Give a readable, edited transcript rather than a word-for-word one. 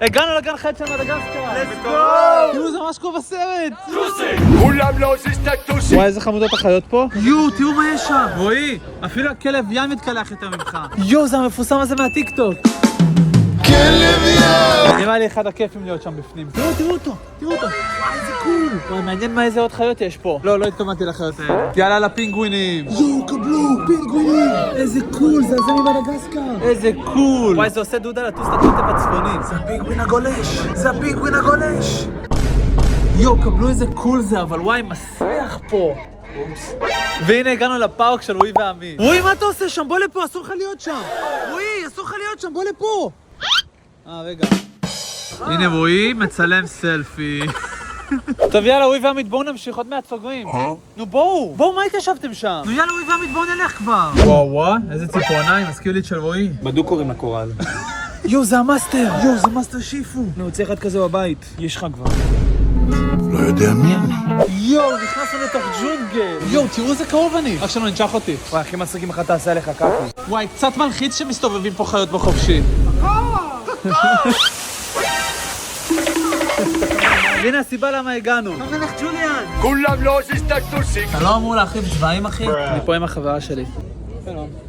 הגענו לגן חיות של מדגסקר! let's go! תראו, זה ממש כמו בסרט! כולם להוזיז את הטוסים! וואי, איזה חמודות החיות פה. יו, תראו מה יש שם! רועי, אפילו הכלב ים מתקלח יותר ממך. יו, זה המפורסם הזה מהטיקטוק. כלב ים! נראה לי אחד הכיפים להיות שם בפנים. תראו אותו! וואי, איזה קול! וואי, מעניין מה איזה עוד חיות יש פה. לא התכוונתי לחיות האלה. יאללה, לפינגווינים! יואו, קבלו! פינגווינים! איזה קול, זה ממדגסקר! איזה קול! וואי, זה עושה דודה לטוס לקוטב הצפוני. זה הפינגווין הגולש! יואו, קבלו איזה קול זה, אבל וואי, מסריח פה. והנה הגענו לפארק של רועי ועמית. רועי, מה אתה עושה שם? בוא לפה, אסור לך להיות שם. רועי, אסור לך להיות שם, בוא לפה. רגע. הנה רועי, מצלם סלפי. טוב, יאללה, רועי ועמית, בואו נמשיך, עוד מעט סוגרים. נו, בואו, מה התיישבתם שם? נו, יאללה, רועי ועמית, בואו נלך כבר. וואו, איזה ציפורניים, מזכיר לי את של רועי. בדוק קוראים לקורל. יואו, זה מאסטר שיפו. נו, צריך אחד כזה בבית. יש לך כבר. לא יודע מי אני. יואו, נכנסנו לתוך ג'ונגל. יואו, תראו איזה קרוב אני. רק שלא ננשך אותי. וואי, הכי מצחיק אם לך תעשה לך קקי. וואי, קצת מלחיץ שמסתובבים פה חיות בחופשי. הנה הסיבה למה הגענו. טוב נלך ג'וליאן. כולם להוזיז את הטוסים! אתה לא אמור להחליף צבעים, אחי? אני פה עם החברה שלי. שלום.